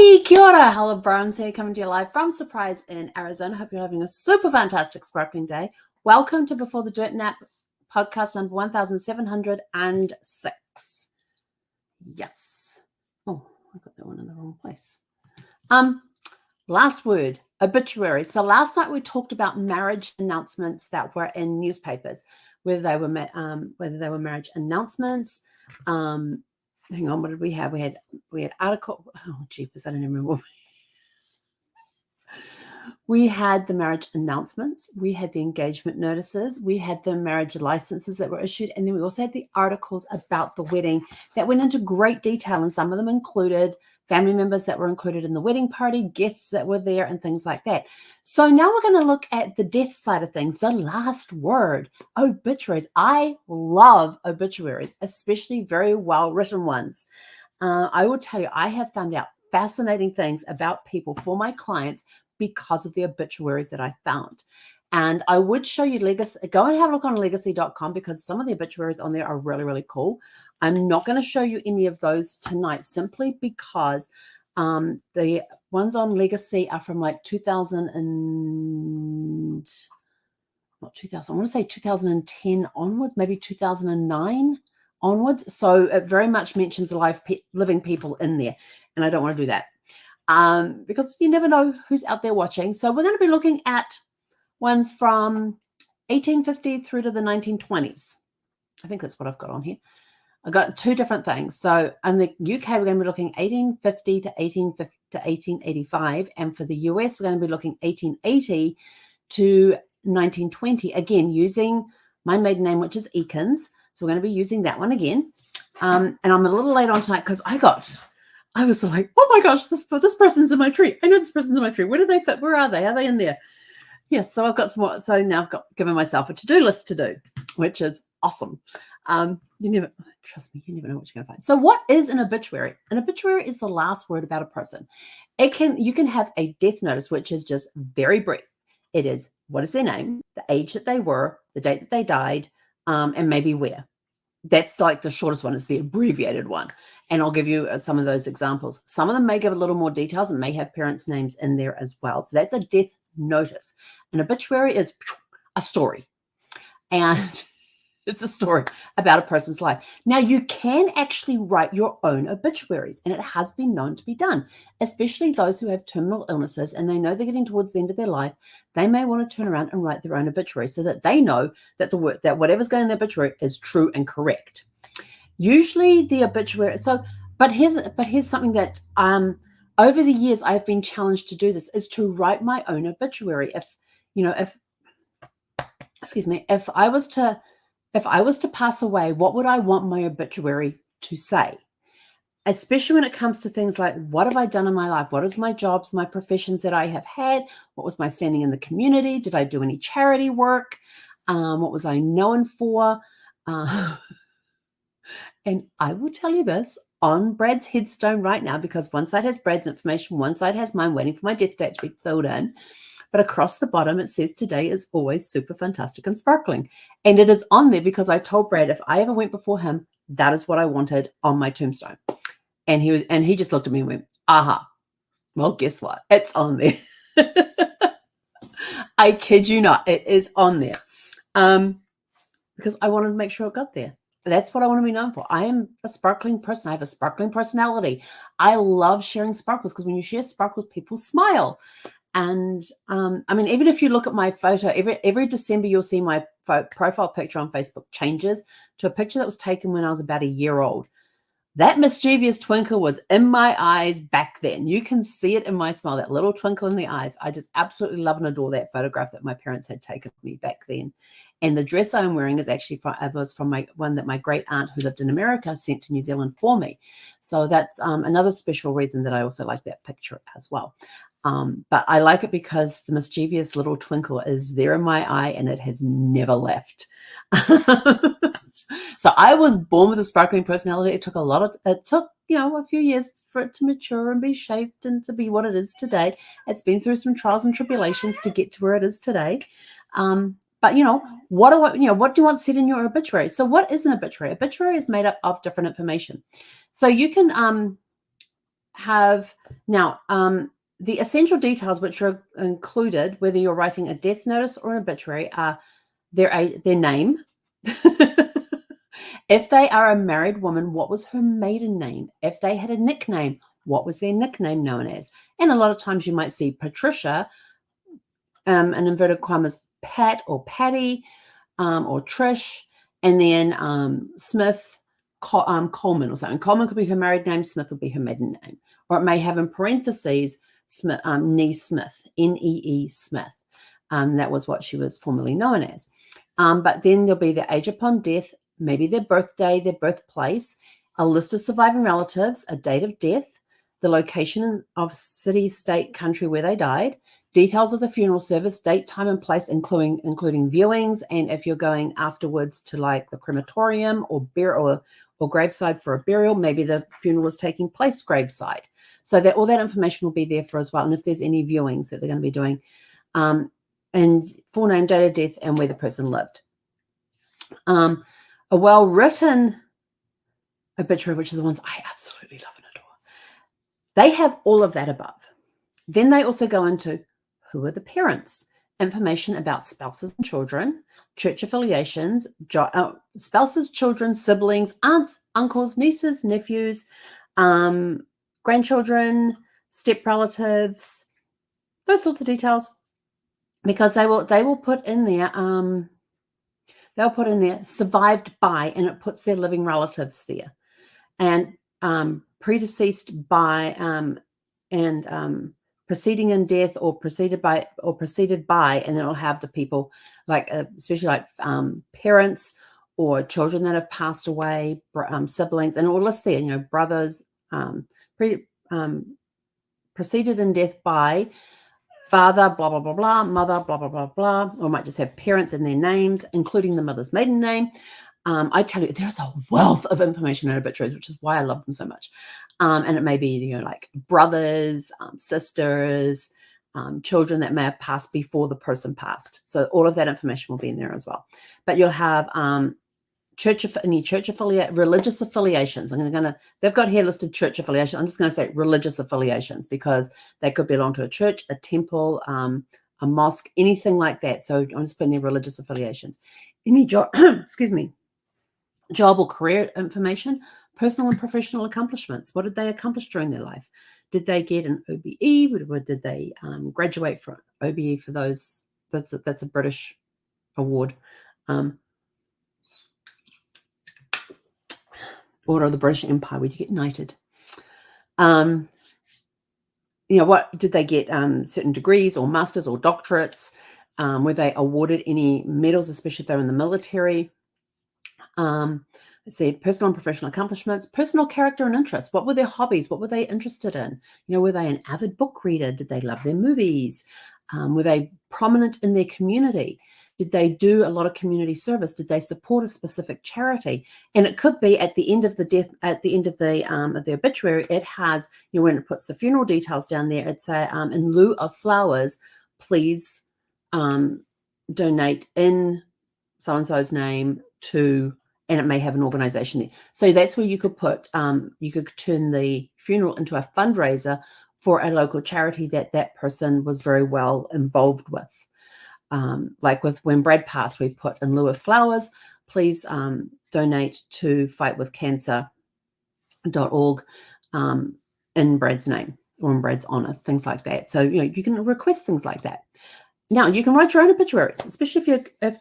Hey, kia ora, Hello Browns here, coming to you live from Surprise in Arizona. Hope you're having a super fantastic sparkling day. Welcome to Before the Dirt Nap podcast number 1706. Yes. Oh, I got that one in the wrong place. Last word, obituary. So last night we talked about marriage announcements that were in newspapers, whether they were marriage announcements. Hang on, what did we have? We had article. Oh, jeepers, I don't even remember. We had the marriage announcements, we had the engagement notices, we had the marriage licenses that were issued, and then we also had the articles about the wedding that went into great detail, and some of them included family members that were included in the wedding party, guests that were there, and things like that. So now we're going to look at the death side of things, the last word, obituaries. I love obituaries, especially very well-written ones. I will tell you, I have found out fascinating things about people for my clients because of the obituaries that I found. And I would show you Legacy. Go and have a look on legacy.com because some of the obituaries on there are really, really cool. I'm not going to show you any of those tonight simply because the ones on Legacy are from like 2000 and not 2000. I want to say 2010 onwards, maybe 2009 onwards. So it very much mentions living people in there. And I don't want to do that. Because you never know who's out there watching. So we're going to be looking at ones from 1850 through to the 1920s. I think that's what I've got on here. I've got two different things. So in the UK, we're going to be looking 1850 to 1885. And for the US, we're going to be looking 1880 to 1920. Again, using my maiden name, which is Eakins. So we're going to be using that one again. And I'm a little late on tonight because I was like, oh my gosh, this person's in my tree. I know this person's in my tree. Where do they fit? Where are they? Are they in there? Yes. So I've got some more. So now I've given myself a to-do list to do, which is awesome. Trust me, you never know what you're going to find. So what is an obituary? An obituary is the last word about a person. You can have a death notice, which is just very brief. It is, what is their name, the age that they were, the date that they died, and maybe where. That's like the shortest one. It's the abbreviated one. And I'll give you some of those examples. Some of them may give a little more details and may have parents' names in there as well. So that's a death notice. An obituary is a story. And it's a story about a person's life. Now, you can actually write your own obituaries, and it has been known to be done, especially those who have terminal illnesses and they know they're getting towards the end of their life. They may want to turn around and write their own obituary so that they know that that whatever's going in the obituary is true and correct. Usually the obituary, but here's something that over the years I've been challenged to do this, is to write my own obituary. If I was to pass away, what would I want my obituary to say? Especially when it comes to things like, what have I done in my life? What is my jobs, my professions that I have had? What was my standing in the community? Did I do any charity work? What was I known for? And I will tell you this on Brad's headstone right now, because one side has Brad's information, one side has mine, waiting for my death date to be filled in. But across the bottom, it says today is always super fantastic and sparkling. And it is on there because I told Brad if I ever went before him, that is what I wanted on my tombstone. And he just looked at me and went, aha. Well, guess what? It's on there. I kid you not. It is on there. Because I wanted to make sure it got there. That's what I want to be known for. I am a sparkling person. I have a sparkling personality. I love sharing sparkles because when you share sparkles, people smile. And even if you look at my photo, every December, you'll see my profile picture on Facebook changes to a picture that was taken when I was about a year old. That mischievous twinkle was in my eyes back then. You can see it in my smile, that little twinkle in the eyes. I just absolutely love and adore that photograph that my parents had taken of me back then. And the dress I'm wearing is actually from my one that my great aunt who lived in America sent to New Zealand for me. So that's another special reason that I also like that picture as well. But I like it because the mischievous little twinkle is there in my eye and it has never left. So I was born with a sparkling personality. It took a few years for it to mature and be shaped and to be what it is today. It's been through some trials and tribulations to get to where it is today. But what do you want said in your obituary? So what is an obituary? Obituary is made up of different information. So you can have now the essential details which are included, whether you're writing a death notice or an obituary, are their name. If they are a married woman, what was her maiden name? If they had a nickname, what was their nickname known as? And a lot of times you might see Patricia, in inverted commas, Pat or Patty, or Trish, and then Smith, Coleman or something. Coleman could be her married name, Smith would be her maiden name. Or it may have in parentheses Smith, Nee Smith, N-E-E Smith. That was what she was formerly known as. But then there'll be the age upon death, maybe their birthday, their birthplace, a list of surviving relatives, a date of death, the location of city, state, country where they died, details of the funeral service, date, time, and place, including viewings, and if you're going afterwards to like the crematorium or graveside for a burial, maybe the funeral is taking place graveside. So that all that information will be there for as well. And if there's any viewings that they're going to be doing, and full name, date of death, and where the person lived. A well-written obituary, which are the ones I absolutely love and adore, they have all of that above. Then they also go into who are the parents, information about spouses and children, church affiliations, spouses, children, siblings, aunts, uncles, nieces, nephews, grandchildren, step relatives, those sorts of details, because they will put in there survived by, and it puts their living relatives there, and predeceased by, and preceding in death, or preceded by, and then it'll have the people like especially like parents or children that have passed away, siblings, and it will list there, brothers, preceded in death by father, blah, blah, blah, blah, mother, blah, blah, blah, blah, or might just have parents in their names, including the mother's maiden name. I tell you, there's a wealth of information in obituaries, which is why I love them so much. And it may be, like brothers, sisters, children that may have passed before the person passed. So all of that information will be in there as well. But you'll have religious affiliations. They've got here listed church affiliations. I'm just going to say religious affiliations because they could belong to a church, a temple, a mosque, anything like that. So I'm just putting their religious affiliations. Any job, excuse me, job or career information, personal and professional accomplishments. What did they accomplish during their life? Did they get an OBE? Did they graduate from OBE for those? That's a British award. Order of the British Empire, where you get knighted. What did they get? Certain degrees or masters or doctorates? Were they awarded any medals, especially if they were in the military? Let's see, personal and professional accomplishments, personal character and interests. What were their hobbies? What were they interested in? Were they an avid book reader? Did they love their movies? Were they prominent in their community? Did they do a lot of community service? Did they support a specific charity? And it could be at the end of the death, at the end of the obituary, it has, when it puts the funeral details down there, it's in lieu of flowers, please donate in so-and-so's name to, and it may have an organization there. So that's where you could put, you could turn the funeral into a fundraiser for a local charity that person was very well involved with. Like when Brad passed, we put in lieu of flowers, please donate to fightwithcancer.org in Brad's name or in Brad's honor, things like that. So, you can request things like that. Now, you can write your own obituaries, especially if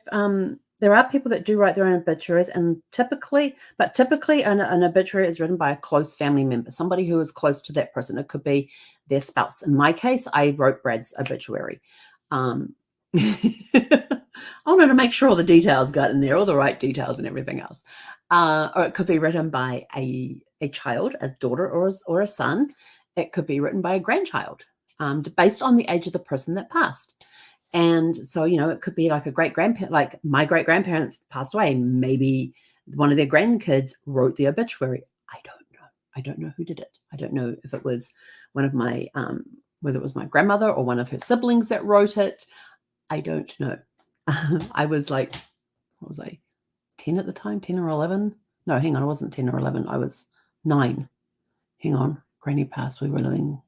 there are people that do write their own obituaries, and typically an obituary is written by a close family member, somebody who is close to that person. It could be their spouse. In my case, I wrote Brad's obituary. I wanted to make sure all the details got in there, all the right details and everything else. Or it could be written by a child, a daughter or a son. It could be written by a grandchild, based on the age of the person that passed. And so, it could be like a great-grandparent, like my great-grandparents passed away. Maybe one of their grandkids wrote the obituary. I don't know. I don't know who did it. I don't know if it was one of my, whether it was my grandmother or one of her siblings that wrote it. I don't know. I was like, what was I, 10 at the time, 10 or 11? No, hang on, I wasn't 10 or 11. I was 9. Hang on. Granny passed, we were living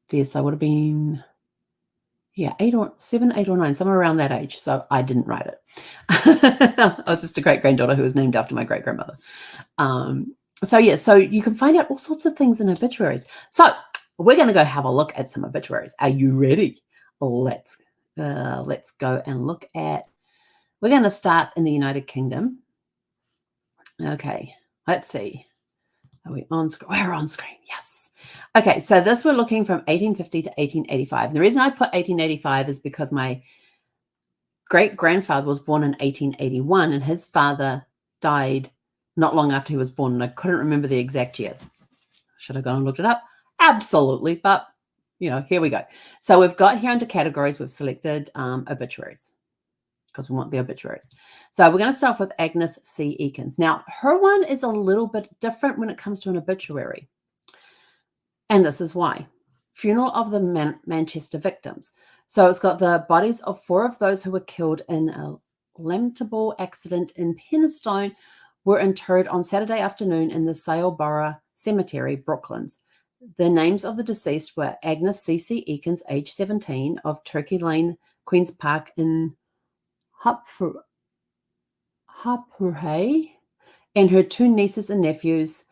there. So I would have been, 8 or 7, 8 or 9, somewhere around that age. So I didn't write it. I was just a great-granddaughter who was named after my great-grandmother. So you can find out all sorts of things in obituaries. So we're going to go have a look at some obituaries. Are you ready? Let's go and look at, we're going to start in the United Kingdom. Okay, let's see. Are we on screen? We're on screen, yes. Okay, so this we're looking from 1850 to 1885. The reason I put 1885 is because my great-grandfather was born in 1881 and his father died not long after he was born, and I couldn't remember the exact year. Should I go and look it up? Absolutely, but here we go. So we've got here under categories, we've selected obituaries because we want the obituaries. So we're going to start with Agnes C. Eakins. Now, her one is a little bit different when it comes to an obituary. And this is why. Funeral of the Manchester victims. So it's got the bodies of 4 of those who were killed in a lamentable accident in Penistone were interred on Saturday afternoon in the Sale Cemetery, Brooklands. The names of the deceased were Agnes C.C. Eakins, age 17, of Turkey Lane, Queen's Park in Harpurhey, and her 2 nieces and nephews.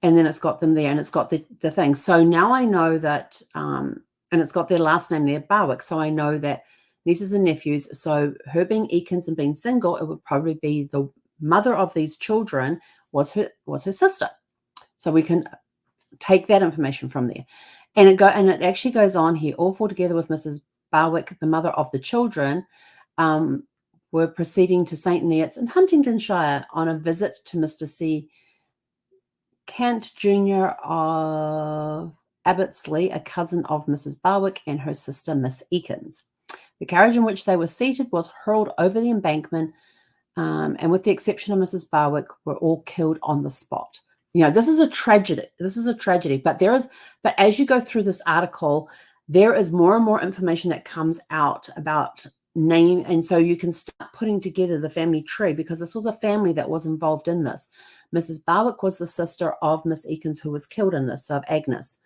And then it's got them there, and it's got the thing. So now I know that, and it's got their last name there, Barwick. So I know that nieces and nephews. So her being Eakins and being single, it would probably be the mother of these children was her sister. So we can take that information from there, and it actually goes on here. All 4 together with Mrs. Barwick, the mother of the children, were proceeding to St. Neots in Huntingdonshire on a visit to Mr. C. Kent Jr. of Abbottsley, a cousin of Mrs. Barwick and her sister, Miss Eakins. The carriage in which they were seated was hurled over the embankment, and with the exception of Mrs. Barwick, were all killed on the spot. This is a tragedy. But as you go through this article, there is more and more information that comes out about name, and so you can start putting together the family tree, because this was a family that was involved in this. Mrs. Barwick was the sister of Miss Eakins, who was killed in this, of Agnes.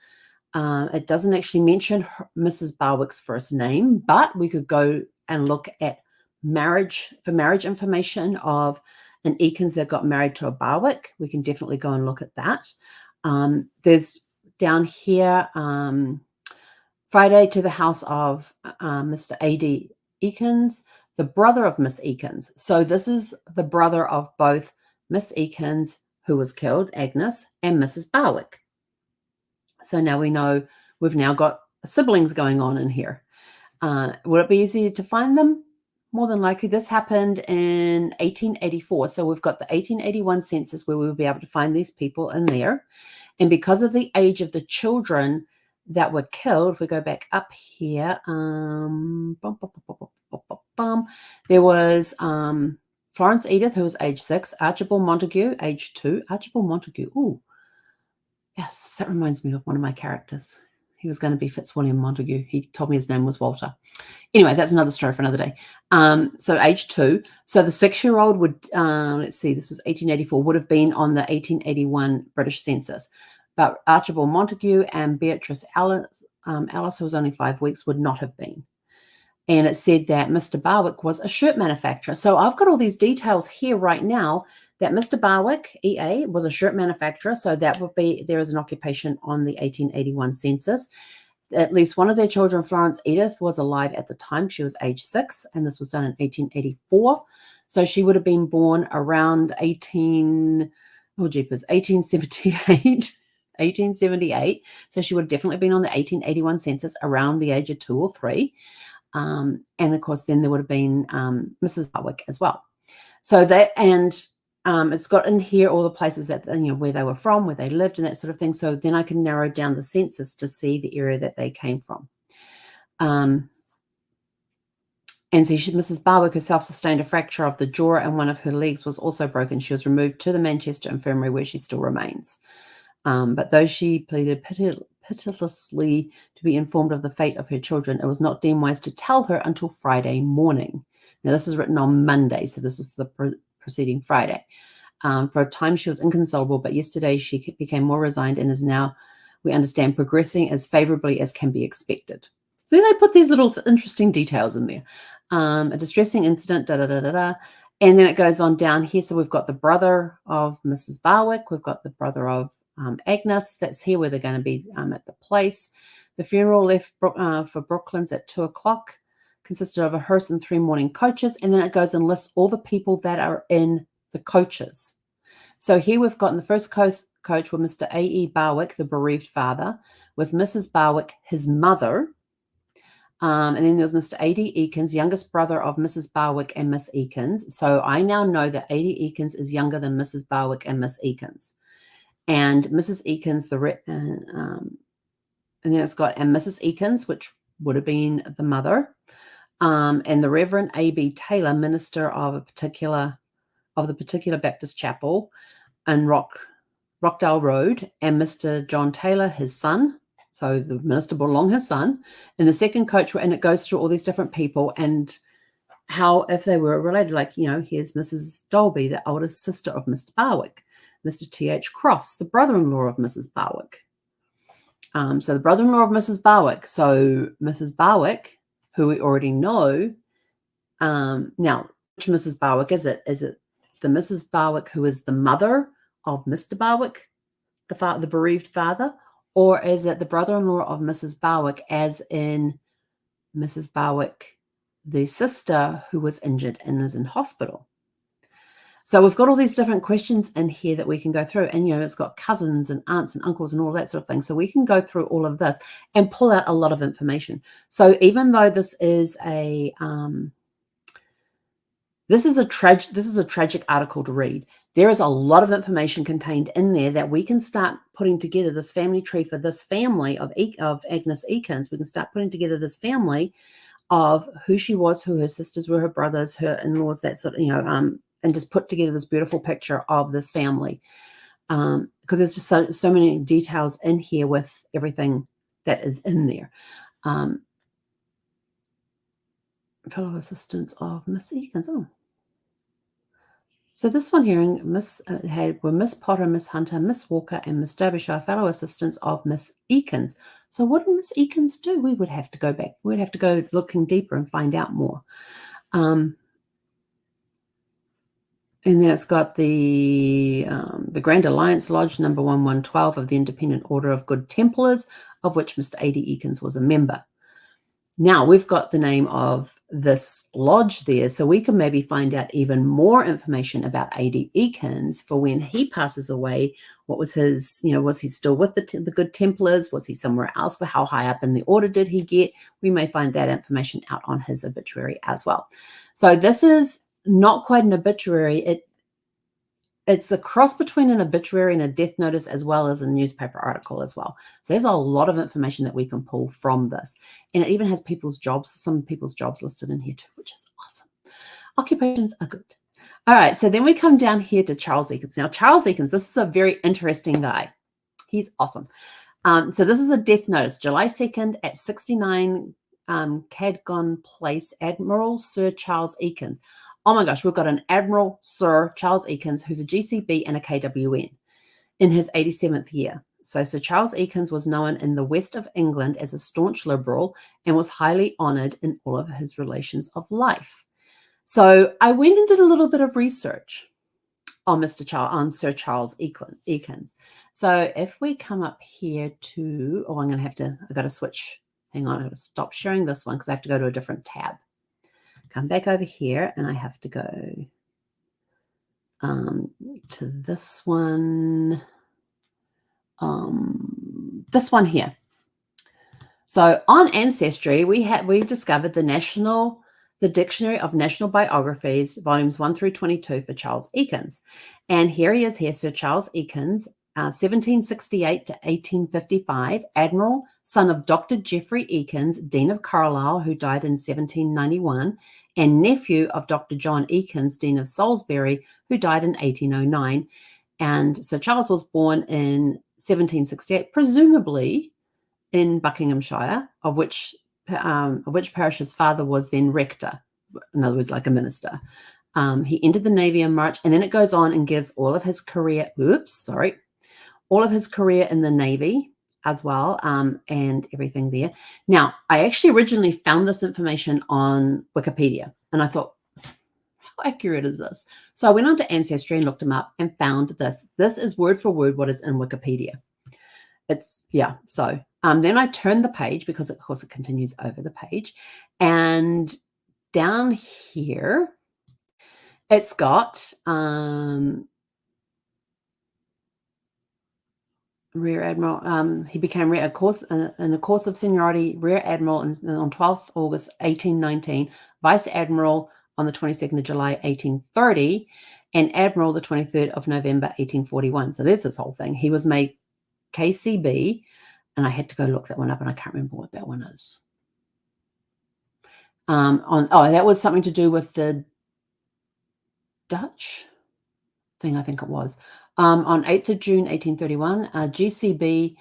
It doesn't actually mention Mrs. Barwick's first name, but we could go and look at marriage information of an Eakins that got married to a Barwick. We can definitely go and look at that. There's down here, Friday to the house of Mr. A.D. Eakins, the brother of Miss Eakins. So this is the brother of both Miss Eakins, who was killed, Agnes, and Mrs. Barwick. So now we know we've now got siblings going on in here. Would it be easy to find them? More than likely. This happened in 1884. So we've got the 1881 census where we will be able to find these people in there. And because of the age of the children that were killed, if we go back up here, there was Florence Edith, who was age 6, Archibald Montague, age 2. Archibald Montague, ooh, yes, that reminds me of one of my characters. He was going to be Fitzwilliam Montague. He told me his name was Walter. Anyway, that's another story for another day. So age 2. So the 6-year-old would, let's see, this was 1884, would have been on the 1881 British census. But Archibald Montague and Beatrice Alice, who was only 5 weeks, would not have been. And it said that Mr. Barwick was a shirt manufacturer. So I've got all these details here right now that Mr. Barwick, EA, was a shirt manufacturer. So that would be, there is an occupation on the 1881 census. At least one of their children, Florence Edith, was alive at the time. She was age 6, and this was done in 1884. So she would have been born around 1878. So she would have definitely been on the 1881 census around the age of 2 or 3. And of course, then there would have been Mrs. Barwick as well. So that, and it's got in here all the places that, where they were from, where they lived, and that sort of thing. So then I can narrow down the census to see the area that they came from. And so Mrs. Barwick herself sustained a fracture of the jaw, and one of her legs was also broken. She was removed to the Manchester Infirmary, where she still remains. But though she pleaded pitilessly to be informed of the fate of her children, it was not deemed wise to tell her until Friday morning. Now, this is written on Monday, so this was the preceding Friday. For a time, she was inconsolable, but yesterday she became more resigned and is now we understand progressing as favorably as can be expected. So then they put these little interesting details in there. A distressing incident, da-da-da-da-da. And then it goes on down here. So we've got the brother of Mrs. Barwick. We've got the brother of Agnes. That's here where they're going to be at the place. The funeral left for Brooklands at 2 o'clock. Consisted of a hearse and 3 mourning coaches. And then it goes and lists all the people that are in the coaches. So here we've got in the first coach with Mr. A.E. Barwick, the bereaved father, with Mrs. Barwick, his mother. And then there's Mr. A.D. Eakins, youngest brother of Mrs. Barwick and Miss Eakins. So I now know that A.D. Eakins is younger than Mrs. Barwick and Miss Eakins. And Mrs. Eakins, and then it's got, and Mrs. Eakins, which would have been the mother, and the Reverend A.B. Taylor, minister of the particular Baptist chapel in Rockdale Road, and Mr. John Taylor, his son. So the minister brought along his son in the second coach, and it goes through all these different people and how, if they were related, like, here's Mrs. Dolby, the oldest sister of Mr. Barwick, Mr. T.H. Crofts, the brother-in-law of Mrs. Barwick. So the brother-in-law of Mrs. Barwick. So Mrs. Barwick, who we already know. Now, which Mrs. Barwick is it? Is it the Mrs. Barwick who is the mother of Mr. Barwick, the bereaved father? Or is it the brother-in-law of Mrs. Barwick, as in Mrs. Barwick, the sister who was injured and is in hospital? So we've got all these different questions in here that we can go through. And, it's got cousins and aunts and uncles and all that sort of thing. So we can go through all of this and pull out a lot of information. So even though this is a tragic article to read, there is a lot of information contained in there that we can start putting together this family tree for this family of Agnes Eakins. We can start putting together this family of who she was, who her sisters were, her brothers, her in-laws, that sort of, and just put together this beautiful picture of this family. Because there's just so many details in here with everything that is in there. Fellow assistants of Miss Eakins. Oh. So this one here were Miss Potter, Miss Hunter, Miss Walker, and Miss Derbyshire, fellow assistants of Miss Eakins. So what did Miss Eakins do? We would have to go back. We'd have to go looking deeper and find out more. And then it's got the Grand Alliance Lodge, number 1112 of the Independent Order of Good Templars, of which Mr. A.D. Eakins was a member. Now we've got the name of this lodge there, so we can maybe find out even more information about A.D. Eakins for when he passes away. What was his, was he still with the Good Templars? Was he somewhere else? How high up in the order did he get? We may find that information out on his obituary as well. So this is not quite an obituary. It's a cross between an obituary and a death notice, as well as a newspaper article as well. So there's a lot of information that we can pull from this. And it even has some people's jobs listed in here too, which is awesome. Occupations are good. All right, so then we come down here to Charles Eakins. Now, Charles Eakins, this is a very interesting guy. He's awesome. So this is a death notice, July 2nd at 69 Cadgon Place, Admiral Sir Charles Eakins. Oh my gosh, we've got an Admiral Sir Charles Eakins, who's a GCB and a KWN in his 87th year. So Sir Charles Eakins was known in the west of England as a staunch liberal and was highly honoured in all of his relations of life. So I went and did a little bit of research on Sir Charles Eakins. So if we come up here to, I've got to switch. Hang on, I've got to stop sharing this one because I have to go to a different tab. Come back over here and I have to go to this one. This one here. So on Ancestry, we discovered the Dictionary of National Biographies, volumes 1 through 22 for Charles Eakins. And here he is here, Sir Charles Eakins, 1768 to 1855, Admiral, son of Dr. Geoffrey Eakins, Dean of Carlisle, who died in 1791, and nephew of Dr. John Eakins, Dean of Salisbury, who died in 1809. And Sir Charles was born in 1768, presumably in Buckinghamshire, of which parish his father was then rector, in other words, like a minister. He entered the Navy in March, and then it goes on and gives all of his career in the Navy, as well, and everything there. Now, I actually originally found this information on Wikipedia, and I thought, how accurate is this? So I went onto Ancestry and looked them up and found this. This is word for word what is in Wikipedia. It's, yeah. So then I turned the page because, of course, it continues over the page. And down here, it's got Rear Admiral. He became in the course of seniority, Rear Admiral on 12th August 1819, Vice Admiral on the 22nd of July 1830, and Admiral the 23rd of November 1841. So there's this whole thing. He was made KCB, and I had to go look that one up, and I can't remember what that one is. That was something to do with the Dutch thing, I think it was. On 8th of June 1831, GCB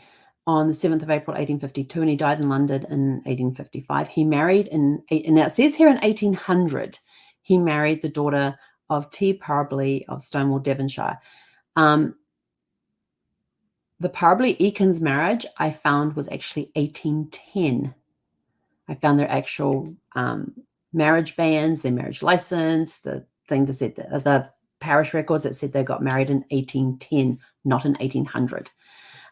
on the 7th of April 1852, and he died in London in 1855. He married and now it says here in 1800, he married the daughter of T. Parbley of Stonewall, Devonshire. The Parbley-Eakins marriage I found was actually 1810. I found their actual marriage banns, their marriage license, the thing that said the parish records that said they got married in 1810, not in 1800.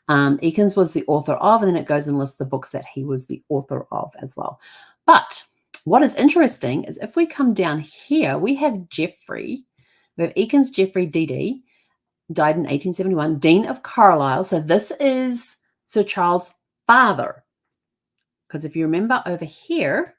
Eakins was the author of, and then it goes and lists the books that he was the author of as well. But what is interesting is if we come down here, we have Geoffrey. We have Eakins Geoffrey DD, died in 1871, Dean of Carlisle. So this is Sir Charles' father. Because if you remember over here,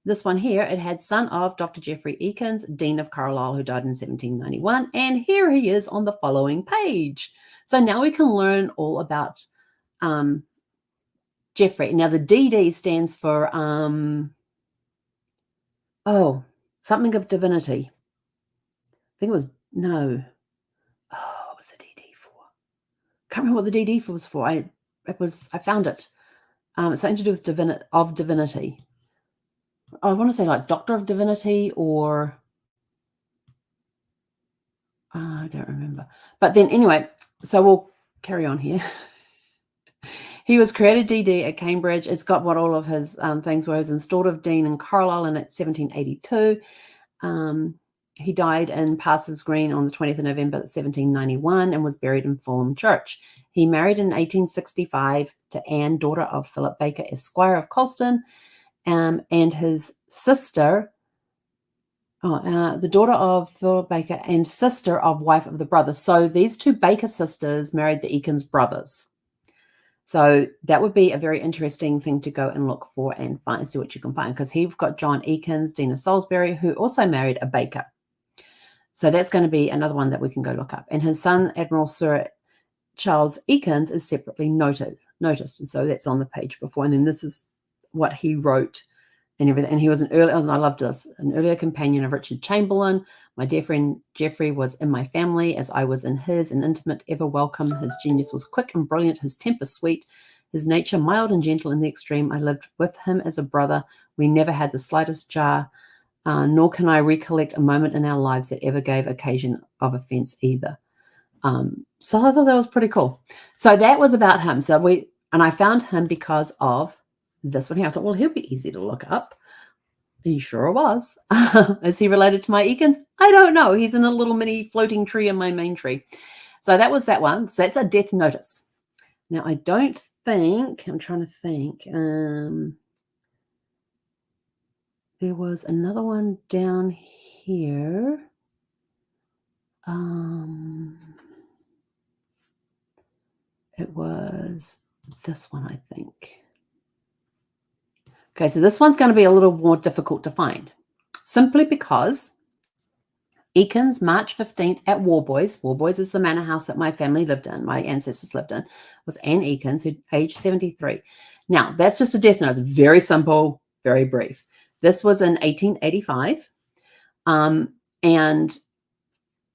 this one here, it had son of Dr. Geoffrey Eakins, Dean of Carlisle, who died in 1791. And here he is on the following page. So now we can learn all about Geoffrey. Now the DD stands for, something of divinity. I think it was, no. What was the DD for? Can't remember what the DD was for. I found it. It's something to do with divinity. I want to say like Doctor of Divinity, or I don't remember. But then anyway, so we'll carry on here. He was created DD at Cambridge. It's got what all of his things were. He was installed as Dean in Carlisle in 1782. He died in Parsons Green on the 20th of November 1791 and was buried in Fulham Church. He married in 1865 to Anne, daughter of Philip Baker, Esquire of Colston, and his sister, the daughter of Philip Baker and sister of wife of the brother. So these two Baker sisters married the Eakins brothers. So that would be a very interesting thing to go and look for and find and see what you can find, because he's got John Eakins, Dean of Salisbury, who also married a Baker. So that's going to be another one that we can go look up. And his son, Admiral Sir Charles Eakins, is separately noticed. And so that's on the page before. And then this is what he wrote and everything. And he was and I loved this, an earlier companion of Richard Chamberlain. My dear friend Geoffrey was in my family as I was in his, an intimate, ever welcome. His genius was quick and brilliant, his temper sweet, his nature mild and gentle in the extreme. I lived with him as a brother. We never had the slightest jar, nor can I recollect a moment in our lives that ever gave occasion of offense either. So I thought that was pretty cool. So that was about him. And I found him because of this one here. I thought, well, he'll be easy to look up. He sure was. Is he related to my Eakins? I don't know. He's in a little mini floating tree in my main tree. So that was that one. So that's a death notice. Now, I don't think, I'm trying to think. There was another one down here. It was this one, I think. Okay, so this one's going to be a little more difficult to find, simply because Eakins, March 15th at Warboys. Warboys is the manor house that my family lived in, my ancestors lived in, was Anne Eakins, who aged 73. Now, that's just a death notice. Very simple, very brief. This was in 1885. And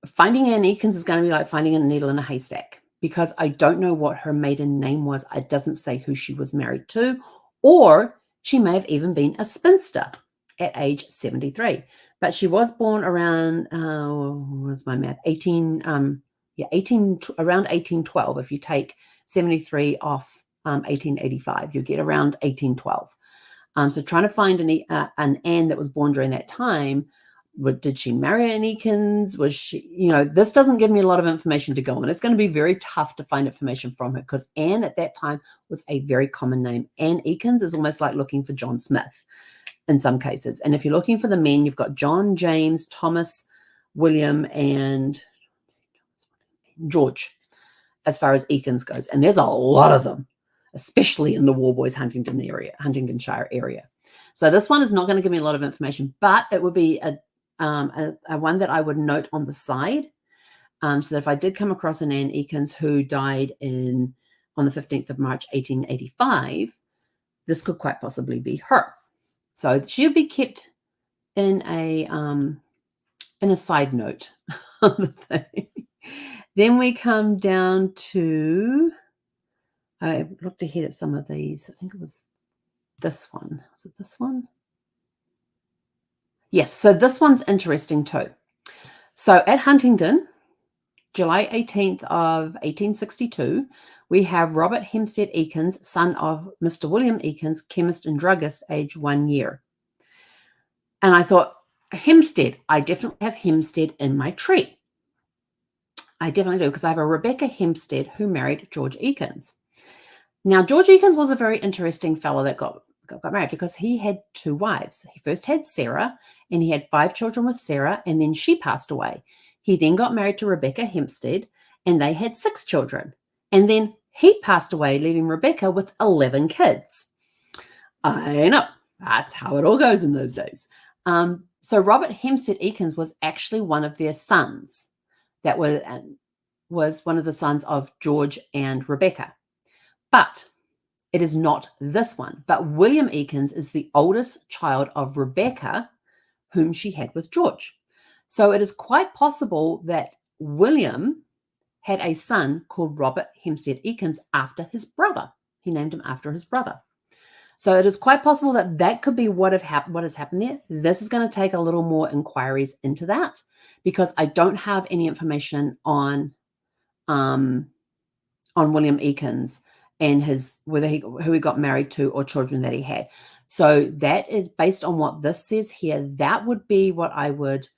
finding Anne Eakins is going to be like finding a needle in a haystack, because I don't know what her maiden name was. It doesn't say who she was married to, or she may have even been a spinster at age 73. But she was born around, what's my math? Around 1812. If you take 73 off 1885. You get around 1812. So trying to find an Anne that was born during that time. Did she marry an Eakins? Was she, this doesn't give me a lot of information to go on. It's going to be very tough to find information from her because Anne at that time was a very common name. Anne Eakins is almost like looking for John Smith in some cases. And if you're looking for the men, you've got John, James, Thomas, William, and George, as far as Eakins goes. And there's a lot of them, especially in the Warboys Huntingdonshire area. So this one is not going to give me a lot of information, but it would be a one that I would note on the side. So that if I did come across an Anne Eakins who died on the 15th of March, 1885, this could quite possibly be her. So she'll be kept in a side note on the thing. Then we come down to, I looked ahead at some of these. I think it was this one. Was it this one? Yes, so this one's interesting too. So at Huntingdon, July 18th of 1862, we have Robert Hempstead Eakins, son of Mr. William Eakins, chemist and druggist, age 1 year. And I thought, Hempstead, I definitely have Hempstead in my tree. I definitely do, because I have a Rebecca Hempstead who married George Eakins. Now, George Eakins was a very interesting fellow that got married because he had 2 wives. He first had Sarah, and he had 5 children with Sarah, and then she passed away. He then got married to Rebecca Hempstead, and they had 6 children. And then he passed away, leaving Rebecca with 11 kids. I know, that's how it all goes in those days. So Robert Hempstead Eakins was actually one of their sons. That was one of the sons of George and Rebecca. But it is not this one. But William Eakins is the oldest child of Rebecca, whom she had with George. So it is quite possible that William had a son called Robert Hempstead Eakins after his brother. He named him after his brother. So it is quite possible that that could be what has happened there. This is going to take a little more inquiries into that because I don't have any information on William Eakins and who he got married to or children that he had. So that is based on what this says here. That would be what I would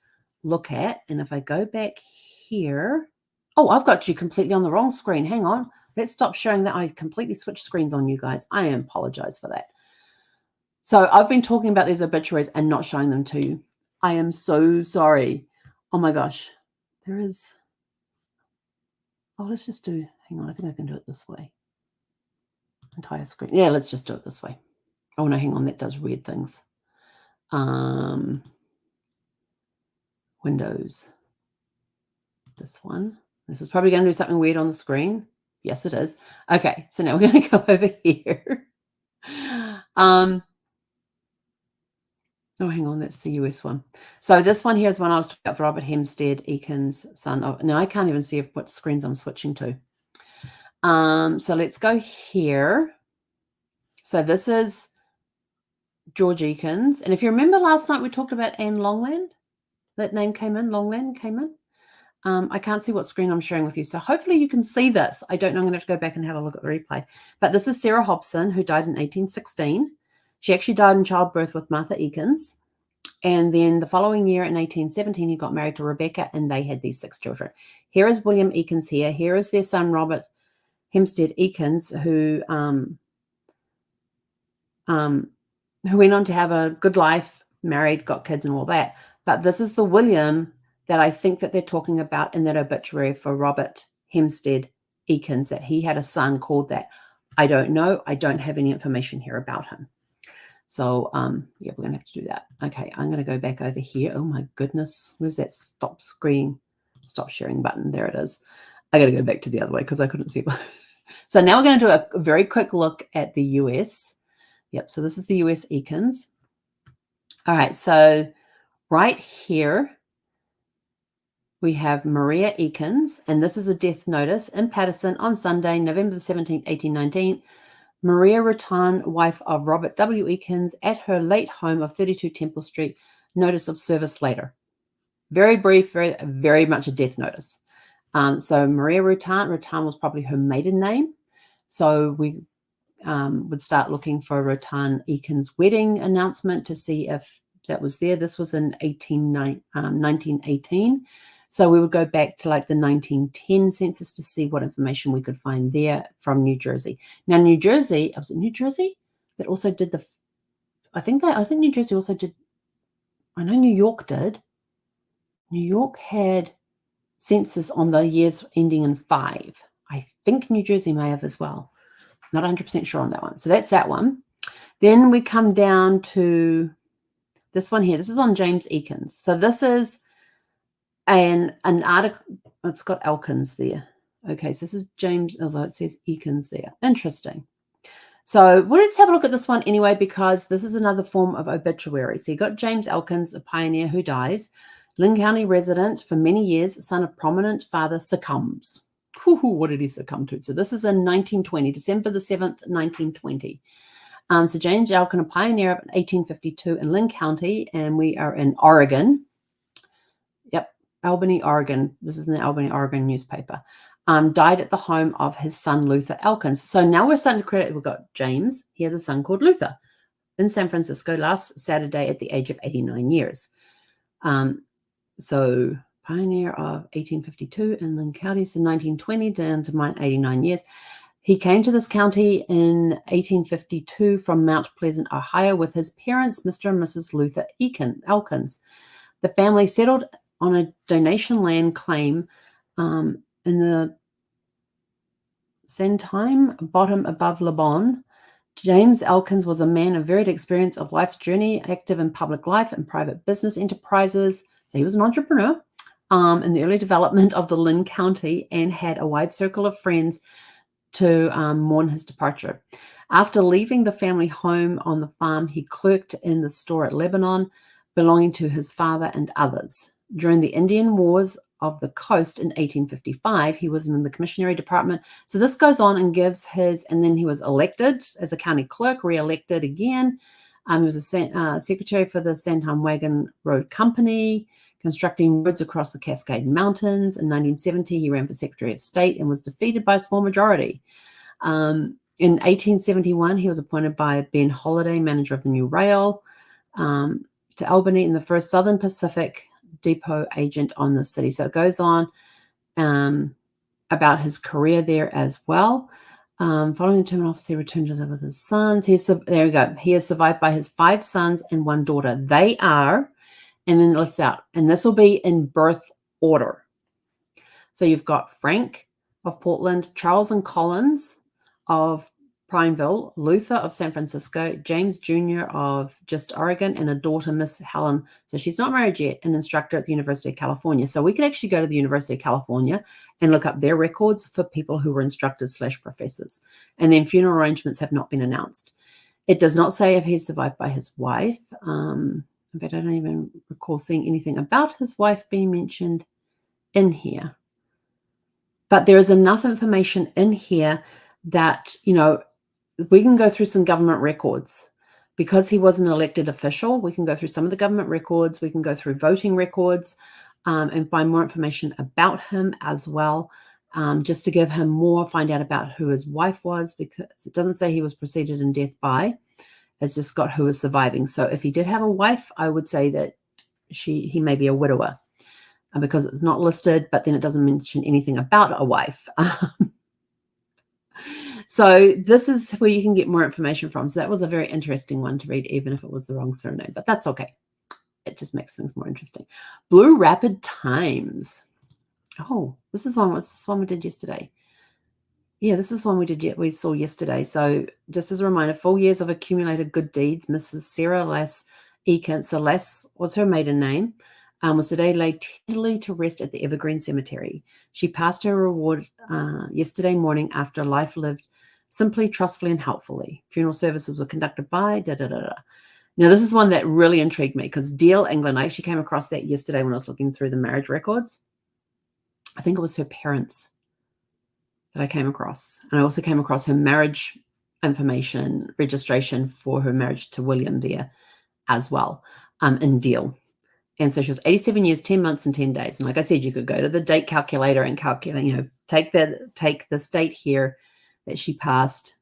look at. And if I go back here, oh, I've got you completely on the wrong screen. Hang on. Let's stop showing that. I completely switched screens on you guys. I apologize for that. So I've been talking about these obituaries and not showing them to you. I am so sorry. Oh my gosh. There is. Oh, let's just do. Hang on. I think I can do it this way. Entire screen. Yeah, let's just do it this way. Oh no, hang on. That does weird things. Windows. This one. This is probably going to do something weird on the screen. Yes, it is. Okay, so now we're going to go over here. Oh, hang on, that's the US one. So this one here is one I was talking about, Robert Hempstead Eakins, son of. Now I can't even see what screens I'm switching to. So let's go here. So this is George Eakins, and if you remember last night we talked about Anne Longland. That name came in. Longland came in. I can't see what screen I'm sharing with you. So hopefully you can see this. I don't know. I'm going to have to go back and have a look at the replay. But this is Sarah Hobson, who died in 1816. She actually died in childbirth with Martha Eakins. And then the following year in 1817, he got married to Rebecca, and they had these 6 children. Here is William Eakins here. Here is their son, Robert Hempstead Eakins, who went on to have a good life, married, got kids and all that. But this is the William that I think that they're talking about in that obituary for Robert Hempstead Eakins, that he had a son called that. I don't know. I don't have any information here about him. So, yeah, we're going to have to do that. Okay, I'm going to go back over here. Oh, my goodness. Where's that stop sharing button? There it is. I got to go back to the other way because I couldn't see it. So now we're going to do a very quick look at the US. Yep, so this is the US Eakins. All right, so right here, we have Maria Eakins, and this is a death notice in Patterson on Sunday, November the 17th, 1819. Maria Rattan, wife of Robert W. Eakins, at her late home of 32 Temple Street. Notice of service later. Very brief, very much a death notice. So Maria Rattan was probably her maiden name. So we would start looking for Rotan Eakin's wedding announcement to see if that was there. This was in 1918. So we would go back to like the 1910 census to see what information we could find there from New Jersey. Now, New Jersey, was it New Jersey that also did the, I think New Jersey also did, I know New York did. New York had census on the years ending in 5. I think New Jersey may have as well. Not 100% sure on that one. So that's that one. Then we come down to this one here. This is on James Eakins. So this is an article. It's got Elkins there. Okay, so this is James, although it says Eakins there. Interesting. So let's have a look at this one anyway, because this is another form of obituary. So you got James Elkins, a pioneer who dies. Lynn County resident for many years, son of prominent father, succumbs. What did he succumb to? So this is in 1920, December the 7th, 1920. So James Elkin, a pioneer of 1852 in Lynn County, and we are in Oregon. Yep, Albany, Oregon. This is in the Albany, Oregon newspaper. Died at the home of his son, Luther Elkins. So now we're starting to credit. We've got James. He has a son called Luther in San Francisco last Saturday at the age of 89 years. So pioneer of 1852 in Lynn County, so 1920 down to 89 years. He came to this county in 1852 from Mount Pleasant, Ohio, with his parents, Mr. and Mrs. Luther Elkins. The family settled on a donation land claim in the Sandtime, bottom above Lebon. James Elkins was a man of varied experience of life's journey, active in public life and private business enterprises. So he was an entrepreneur in the early development of the Lynn County and had a wide circle of friends to mourn his departure. After leaving the family home on the farm, he clerked in the store at Lebanon, belonging to his father and others. During the Indian Wars of the Coast in 1855, he was in the commissionary department. So this goes on and gives his, and then he was elected as a county clerk, re-elected again. He was a secretary for the Sandtime Wagon Road Company, constructing roads across the Cascade Mountains. In 1970, he ran for Secretary of State and was defeated by a small majority. In 1871, he was appointed by Ben Holliday, manager of the New Rail, to Albany, and the first Southern Pacific depot agent on the city. So it goes on about his career there as well. Following the term of office, he returned to live with his sons. There we go. He is survived by his 5 sons and 1 daughter. They are, and then it lists out, and this will be in birth order. So you've got Frank of Portland, Charles and Collins of Prineville, Luther of San Francisco, James Jr. of just Oregon, and a daughter, Miss Helen. So she's not married yet, an instructor at the University of California. So we could actually go to the University of California and look up their records for people who were instructors/professors. And then funeral arrangements have not been announced. It does not say if he's survived by his wife. But I don't even recall seeing anything about his wife being mentioned in here. But there is enough information in here that, we can go through some government records. Because he was an elected official, we can go through some of the government records. We can go through voting records and find more information about him as well, just to give him more, find out about who his wife was, because it doesn't say he was preceded in death by. It's just got who is surviving. So if he did have a wife, I would say that he may be a widower because it's not listed, but then it doesn't mention anything about a wife. So this is where you can get more information from. So that was a very interesting one to read, even if it was the wrong surname, but that's okay. It just makes things more interesting. Blue Rapid Times. Oh, this is one. What's this one we did yesterday? Yeah, this is one we saw yesterday. So just as a reminder, 4 years of accumulated good deeds. Mrs. Sarah Lass Eakins, so Lass was her maiden name, was today laid tenderly to rest at the Evergreen Cemetery. She passed her reward yesterday morning after life lived simply, trustfully, and helpfully. Funeral services were conducted by Now, this is one that really intrigued me because Deal, England, I actually came across that yesterday when I was looking through the marriage records. I think it was her parents that I came across. And I also came across her marriage information registration for her marriage to William there as well in Deal. And so she was 87 years, 10 months, and 10 days. And like I said, you could go to the date calculator and calculate, take this date here that she passed.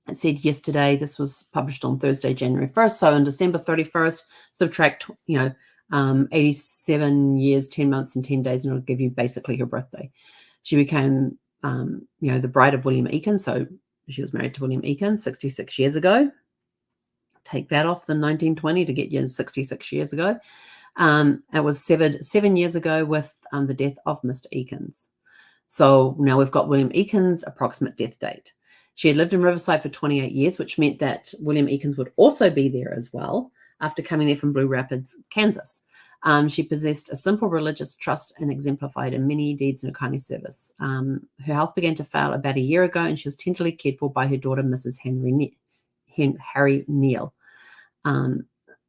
It said yesterday, this was published on Thursday, January 1st. So on December 31st, subtract, 87 years, 10 months, and 10 days, and it'll give you basically her birthday. She became, the bride of William Eakins. So she was married to William Eakins 66 years ago. Take that off the 1920 to get you 66 years ago. It was severed 7 years ago with the death of Mr. Eakins. So now we've got William Eakins' approximate death date. She had lived in Riverside for 28 years, which meant that William Eakins would also be there as well after coming there from Blue Rapids, Kansas. She possessed a simple religious trust and exemplified in many deeds in her kindly service. Her health began to fail about a year ago, and she was tenderly cared for by her daughter, Mrs. Harry Neal.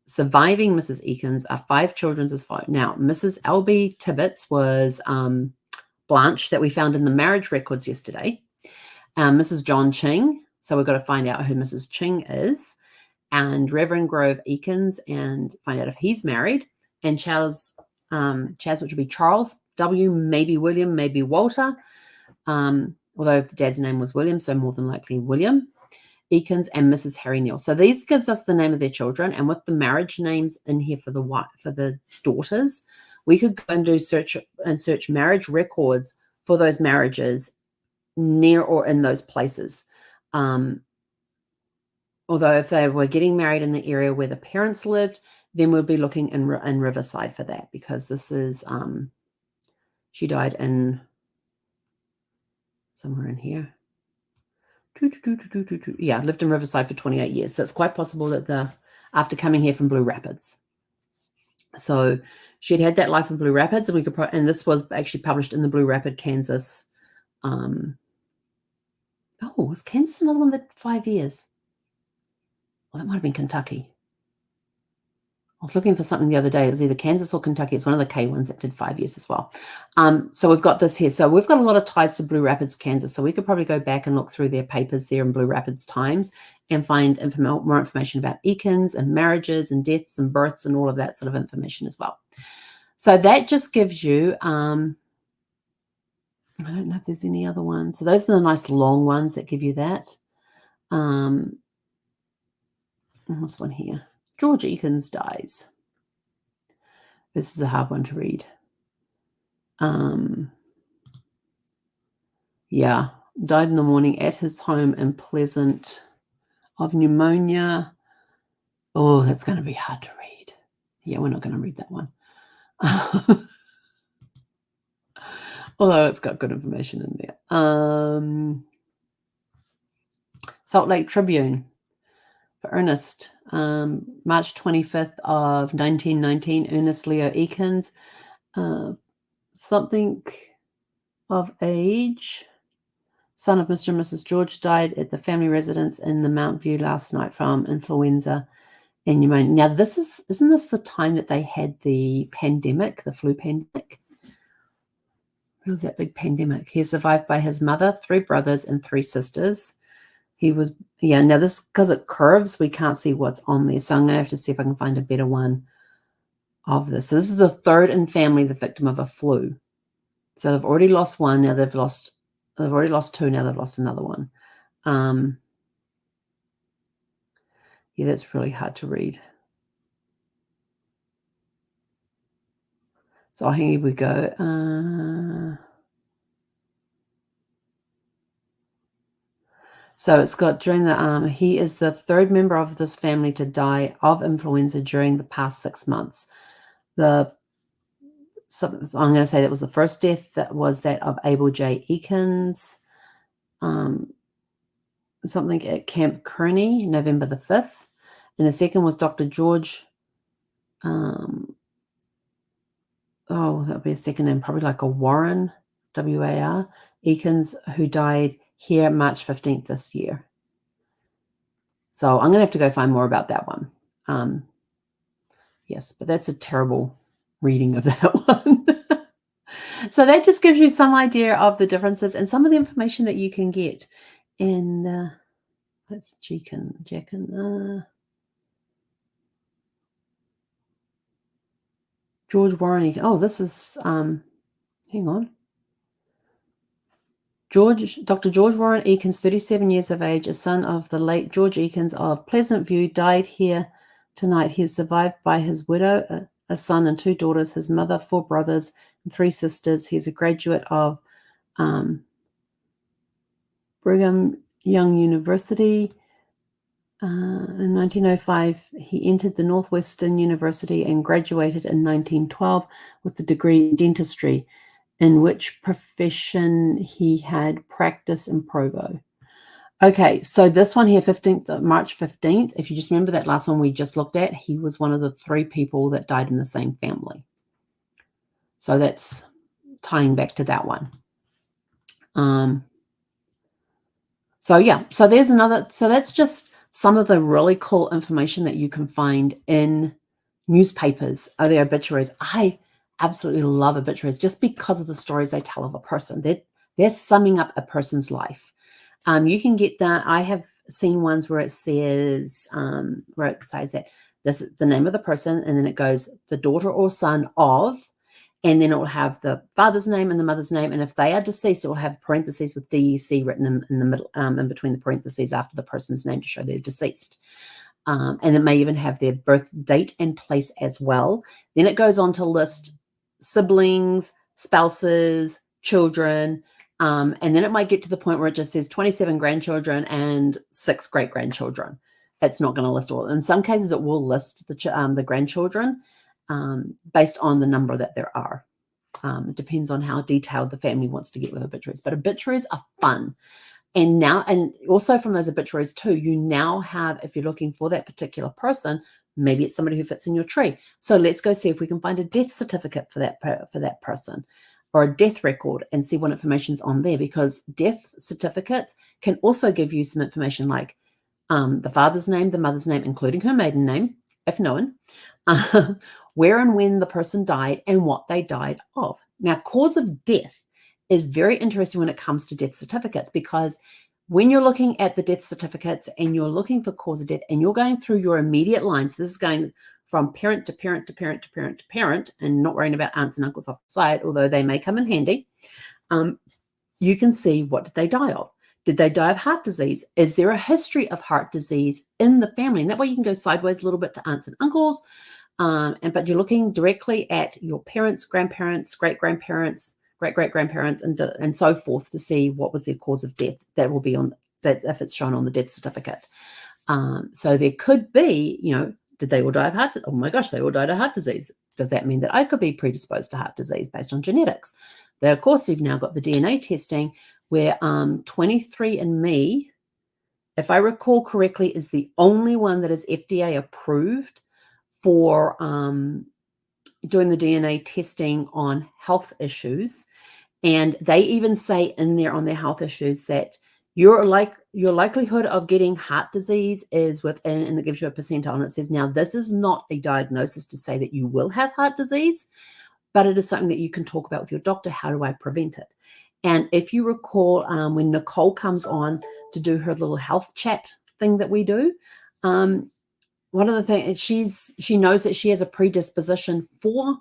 Surviving Mrs. Eakins are 5 children as follows. Now, Mrs. L.B. Tibbetts was Blanche that we found in the marriage records yesterday. Mrs. John Ching, so we've got to find out who Mrs. Ching is, and Reverend Grove Eakins, and find out if he's married, and Chaz, which would be Charles W., maybe William, maybe Walter, although dad's name was William, so more than likely William Eakins, and Mrs. Harry Neal. So these gives us the name of their children, and with the marriage names in here for the daughters, we could go and do search marriage records for those marriages near or in those places. Although if they were getting married in the area where the parents lived, then we'll be looking in Riverside for that, because this is she died in somewhere in here. Yeah, lived in Riverside for 28 years. So it's quite possible that after coming here from Blue Rapids. So she'd had that life in Blue Rapids, and and this was actually published in the Blue Rapid, Kansas. Was Kansas another one that 5 years? Well, that might have been Kentucky. I was looking for something the other day. It was either Kansas or Kentucky. It's one of the K ones that did 5 years as well. So we've got this here. So we've got a lot of ties to Blue Rapids, Kansas. So we could probably go back and look through their papers there in Blue Rapids Times and find more information about Eakins and marriages and deaths and births and all of that sort of information as well. So that just gives you, I don't know if there's any other ones. So those are the nice long ones that give you that. This one here. George Eakins dies. This is a hard one to read. Yeah, died in the morning at his home in Pleasant of pneumonia. Oh, that's going to be hard to read. Yeah, we're not going to read that one. Although it's got good information in there. Salt Lake Tribune for Ernest. March 25th of 1919, Ernest Leo Eakins. Something of age. Son of Mr. and Mrs. George, died at the family residence in the Mount View last night from influenza and pneumonia. Now, isn't this the time that they had the pandemic, the flu pandemic? It was that big pandemic. He is survived by his mother, 3 brothers, and 3 sisters. Now this, because it curves, we can't see what's on there. So I'm going to have to see if I can find a better one of this. So this is the 3rd in family, the victim of a flu. So they've already lost one. Now they've already lost 2. Now they've lost another one. Yeah, that's really hard to read. So here we go. So it's got during the he is the 3rd member of this family to die of influenza during the past 6 months. I'm going to say that was the first death. That was that of Abel J. Eakins. Something at Camp Kearney, November the 5th. And the second was Dr. George. That would be a second name, probably like a Warren, W-A-R, Eakins, who died here March 15th this year. So I'm going to have to go find more about that one. Yes, but that's a terrible reading of that one. So that just gives you some idea of the differences and some of the information that you can get. And that's Jackin. George Warren. Oh, this is, hang on. Dr. George Warren Eakins, 37 years of age, a son of the late George Eakins of Pleasant View, died here tonight. He is survived by his widow, a son and 2 daughters, his mother, 4 brothers, and 3 sisters. He's a graduate of Brigham Young University. In 1905, he entered the Northwestern University and graduated in 1912 with the degree in dentistry, in which profession he had practice in Provo. Okay, so this one here, March 15th, if you just remember that last one we just looked at, he was one of the 3 people that died in the same family. So that's tying back to that one. So yeah, so there's another, so that's just some of the really cool information that you can find in newspapers, are the obituaries. I absolutely love obituaries just because of the stories they tell of a person. They're summing up a person's life. You can get that. I have seen ones where it says, that this is the name of the person, and then it goes the daughter or son of, and then it will have the father's name and the mother's name. And if they are deceased, it will have parentheses with DEC written in the middle, in between the parentheses after the person's name to show they're deceased. And it may even have their birth date and place as well. Then it goes on to list siblings, spouses, children, and then it might get to the point where it just says 27 grandchildren and 6 great-grandchildren. It's not going to list all. In some cases, it will list the grandchildren based on the number that there are. It depends on how detailed the family wants to get with obituaries. But obituaries are fun. And now, and also from those obituaries too, you now have, if you're looking for that particular person, maybe it's somebody who fits in your tree. So let's go see if we can find a death certificate for that person, or a death record, and see what information's on there, because death certificates can also give you some information like the father's name, the mother's name, including her maiden name, if known, where and when the person died, and what they died of. Now, cause of death is very interesting when it comes to death certificates, because when you're looking at the death certificates and you're looking for cause of death and you're going through your immediate lines, this is going from parent to parent to parent to parent to parent, and not worrying about aunts and uncles off the side, although they may come in handy, you can see, what did they die of? Did they die of heart disease? Is there a history of heart disease in the family? And that way you can go sideways a little bit to aunts and uncles, but you're looking directly at your parents, grandparents, great-grandparents, great-great-grandparents, and so forth, to see what was their cause of death. That will be on that if it's shown on the death certificate. So there could be, did they all die of heart? Oh my gosh, they all died of heart disease. Does that mean that I could be predisposed to heart disease based on genetics? Then, of course, you've now got the DNA testing, where 23andMe, if I recall correctly, is the only one that is FDA approved for doing the DNA testing on health issues. And they even say in there on their health issues that your likelihood of getting heart disease is within, and it gives you a percentile, and it says, now this is not a diagnosis to say that you will have heart disease, but it is something that you can talk about with your doctor. How do I prevent it? And if you recall, when Nicole comes on to do her little health chat thing that we do, one of the things, she knows that she has a predisposition for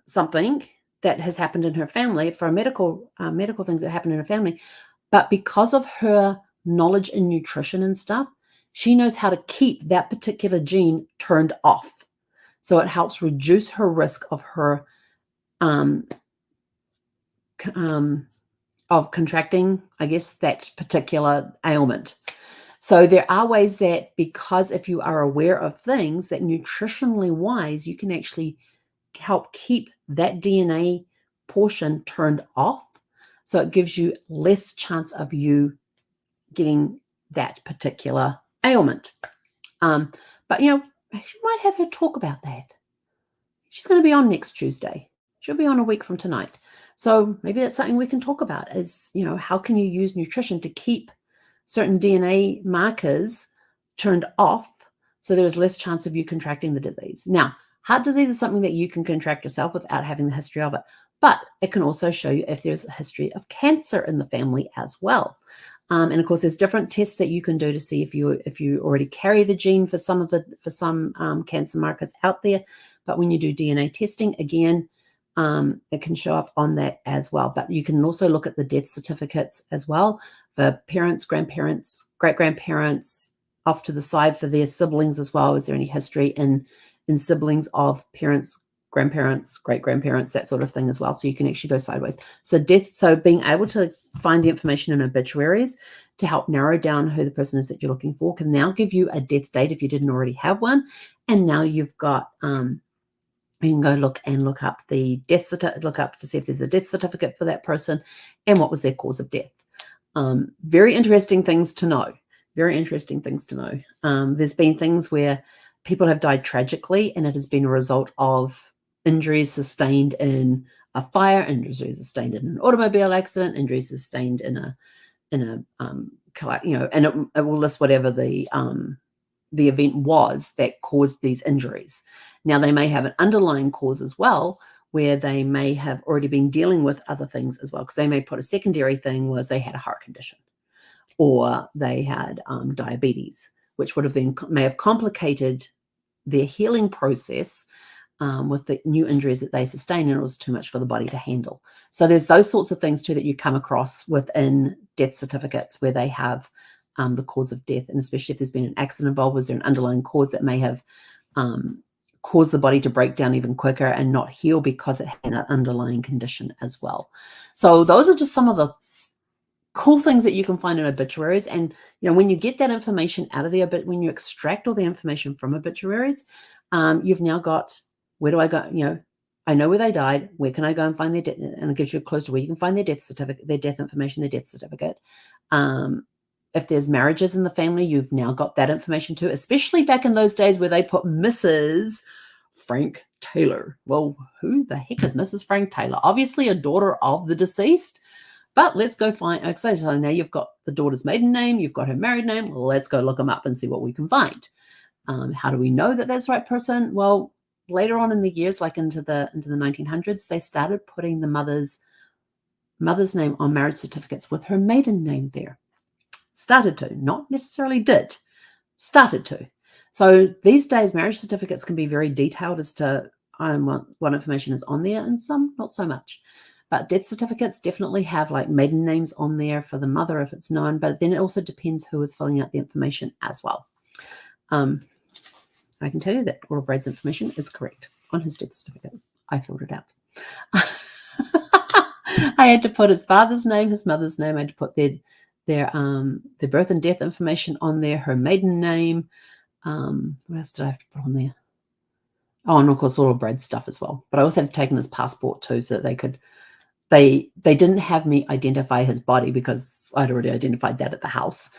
something that has happened in her family, for medical things that happened in her family. But because of her knowledge in nutrition and stuff, she knows how to keep that particular gene turned off. So it helps reduce her risk of her of contracting, I guess, that particular ailment. So there are ways that, because if you are aware of things that nutritionally wise, you can actually help keep that DNA portion turned off. So it gives you less chance of you getting that particular ailment. But, you might have her talk about that. She's going to be on next Tuesday. She'll be on a week from tonight. So maybe that's something we can talk about is, how can you use nutrition to keep certain DNA markers turned off so there is less chance of you contracting the disease. Now, heart disease is something that you can contract yourself without having the history of it, but it can also show you if there's a history of cancer in the family as well. And of course, there's different tests that you can do to see if you already carry the gene for some cancer markers out there. But when you do DNA testing, again, it can show up on that as well. But you can also look at the death certificates as well for parents, grandparents, great-grandparents, off to the side for their siblings as well. Is there any history in siblings of parents, grandparents, great-grandparents, that sort of thing as well? So you can actually go sideways. So being able to find the information in obituaries to help narrow down who the person is that you're looking for can now give you a death date if you didn't already have one. And now you've got you can go look up the death certificate, look up to see if there's a death certificate for that person and what was their cause of death. Very interesting things to know. Very interesting things to know. There's been things where people have died tragically, and it has been a result of injuries sustained in a fire, injuries sustained in an automobile accident, injuries sustained in a and it will list whatever the event was that caused these injuries. Now, they may have an underlying cause as well, where they may have already been dealing with other things as well, because they may put a secondary thing was they had a heart condition or they had diabetes, which would have then may have complicated their healing process with the new injuries that they sustained, and it was too much for the body to handle. So there's those sorts of things too that you come across within death certificates where they have the cause of death, and especially if there's been an accident involved, was there an underlying cause that may have caused the body to break down even quicker and not heal because it had an underlying condition as well. So those are just some of the cool things that you can find in obituaries. And when you get that information out of the when you extract all the information from obituaries, you've now got, where do I go? I know where they died. Where can I go and find their death? And it gives you a clue to where you can find their death certificate, their death information, their death certificate. If there's marriages in the family, you've now got that information too, especially back in those days where they put Mrs. Frank Taylor. Well, who the heck is Mrs. Frank Taylor? Obviously a daughter of the deceased, but let's go find, so now you've got the daughter's maiden name, you've got her married name. Let's go look them up and see what we can find. How do we know that that's the right person? Well, later on in the years, like into the 1900s, they started putting the mother's name on marriage certificates with her maiden name there. Started to, not necessarily did, started to. So these days, marriage certificates can be very detailed as to what information is on there, and some not so much. But death certificates definitely have like maiden names on there for the mother if it's known, but then it also depends who is filling out the information as well. I can tell you that all of Brad's information is correct on his death certificate. I filled it out. I had to put his father's name, his mother's name. I had to put their birth and death information on there, her maiden name. What else did I have to put on there? Oh, and of course, all of Brad's stuff as well. But I also had to take in his passport too, so that they could. They didn't have me identify his body because I'd already identified that at the house.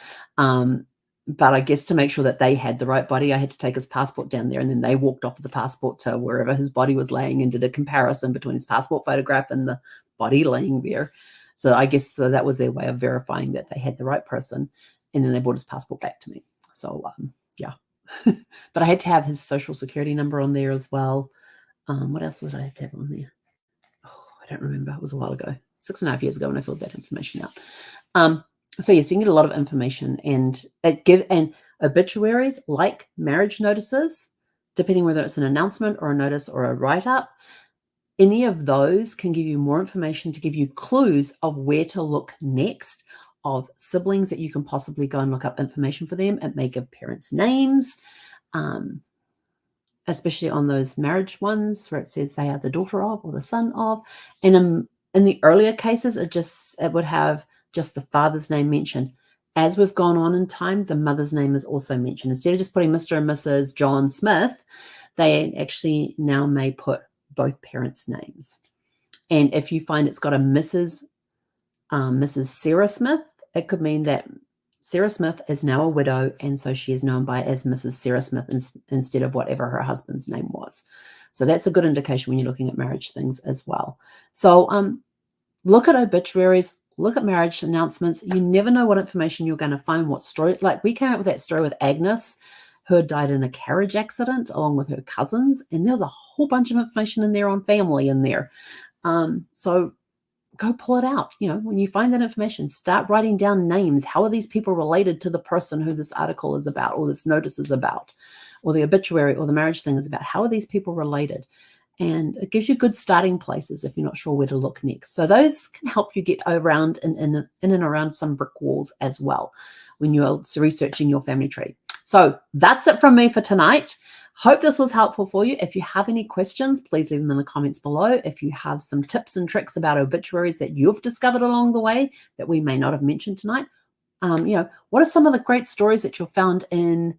But I guess to make sure that they had the right body, I had to take his passport down there, and then they walked off with the passport to wherever his body was laying and did a comparison between his passport photograph and the body laying there. So I guess that was their way of verifying that they had the right person, and then they brought his passport back to me. So yeah, but I had to have his social security number on there as well. What else would I have to have on there? Oh, I don't remember. It was a while ago, 6.5 years ago when I filled that information out. So yes, you can get a lot of information, and obituaries, like marriage notices, depending whether it's an announcement or a notice or a write-up, any of those can give you more information to give you clues of where to look next, of siblings that you can possibly go and look up information for them. It may give parents' names, especially on those marriage ones where it says they are the daughter of or the son of. And in the earlier cases, it would have just the father's name mentioned. As we've gone on in time, the mother's name is also mentioned. Instead of just putting Mr. and Mrs. John Smith, they actually now may put both parents' names. And if you find it's got a Mrs. Sarah Smith, it could mean that Sarah Smith is now a widow, and so she is known by as Mrs. Sarah Smith instead of whatever her husband's name was. So that's a good indication when you're looking at marriage things as well. So look at obituaries, look at marriage announcements. You never know what information you're going to find, what story. Like we came up with that story with Agnes, who had died in a carriage accident along with her cousins, and there's a whole bunch of information in there on family in there. So go pull it out. When you find that information, start writing down names. How are these people related to the person who this article is about, or this notice is about, or the obituary or the marriage thing is about? How are these people related? And it gives you good starting places if you're not sure where to look next. So those can help you get around in and around some brick walls as well when you're researching your family tree. So that's it from me for tonight. Hope this was helpful for you. If you have any questions, please leave them in the comments below. If you have some tips and tricks about obituaries that you've discovered along the way that we may not have mentioned tonight, what are some of the great stories that you've found in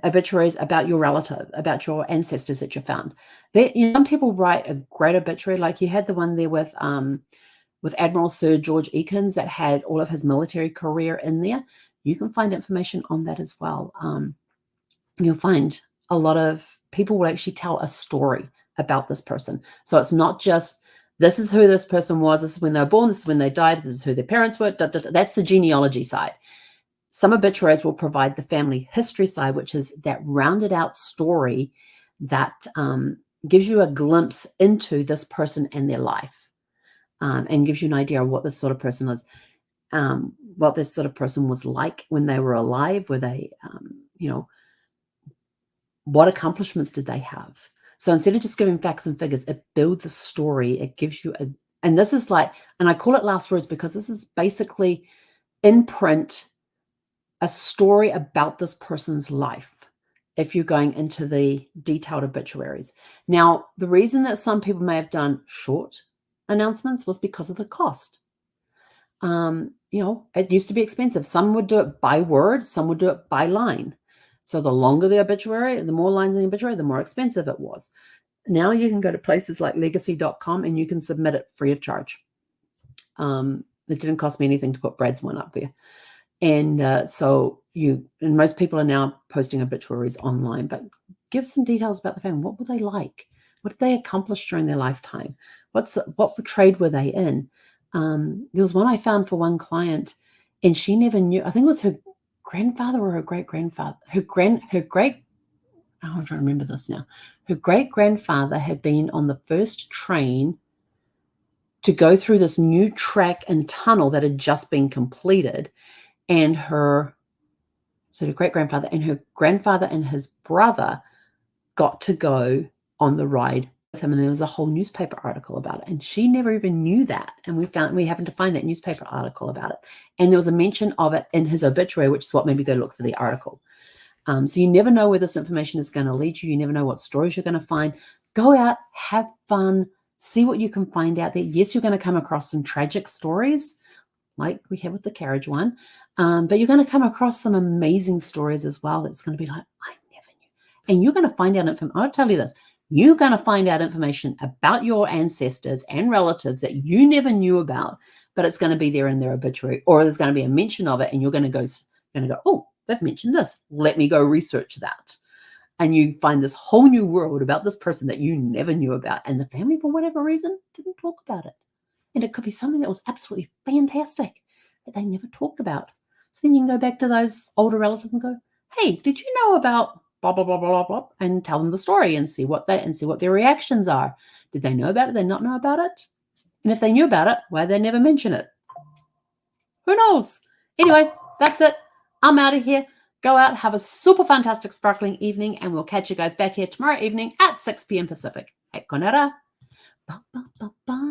obituaries about your relative, about your ancestors that you found? Some people write a great obituary, like you had the one there with Admiral Sir George Eakins that had all of his military career in there. You can find information on that as well. You'll find a lot of people will actually tell a story about this person. So it's not just, this is who this person was, this is when they were born, this is when they died, this is who their parents were. That's the genealogy side. Some obituaries will provide the family history side, which is that rounded out story that gives you a glimpse into this person and their life, and gives you an idea of what this sort of person is, what this sort of person was like when they were alive. Were they, what accomplishments did they have? So instead of just giving facts and figures, it builds a story. It gives you and this is like, and I call it last words because this is basically in print, a story about this person's life if you're going into the detailed obituaries. Now, the reason that some people may have done short announcements was because of the cost. It used to be expensive. Some would do it by word, some would do it by line. So the longer the obituary, the more lines in the obituary, the more expensive it was. Now you can go to places like legacy.com and you can submit it free of charge. It didn't cost me anything to put Brad's one up there. And so most people are now posting obituaries online, but give some details about the family. What were they like? What did they accomplish during their lifetime? What trade were they in? There was one I found for one client, and she never knew. I think it was her grandfather or her great grandfather. I'm trying to remember this now. Her great grandfather had been on the first train to go through this new track and tunnel that had just been completed. And her great grandfather and her grandfather and his brother got to go on the ride with him. And there was a whole newspaper article about it. And she never even knew that. And we happened to find that newspaper article about it. And there was a mention of it in his obituary, which is what made me go look for the article. So you never know where this information is going to lead you. You never know what stories you're going to find. Go out, have fun, see what you can find out there. Yes, you're going to come across some tragic stories, like we had with the carriage one. But you're going to come across some amazing stories as well. That's going to be like, I never knew. And you're going to find out information. I'll tell you this. You're going to find out information about your ancestors and relatives that you never knew about, but it's going to be there in their obituary, or there's going to be a mention of it, and you're going to go, oh, they've mentioned this. Let me go research that. And you find this whole new world about this person that you never knew about. And the family, for whatever reason, didn't talk about it. And it could be something that was absolutely fantastic that they never talked about. So then you can go back to those older relatives and go, hey, did you know about blah, blah, blah, blah, blah, blah, and tell them the story and see what their reactions are. Did they know about it? Did they not know about it? And if they knew about it, why did they never mention it? Who knows? Anyway, that's it. I'm out of here. Go out, have a super fantastic sparkling evening, and we'll catch you guys back here tomorrow evening at 6 p.m. Pacific. Hey, konera. Ba, ba, ba, ba.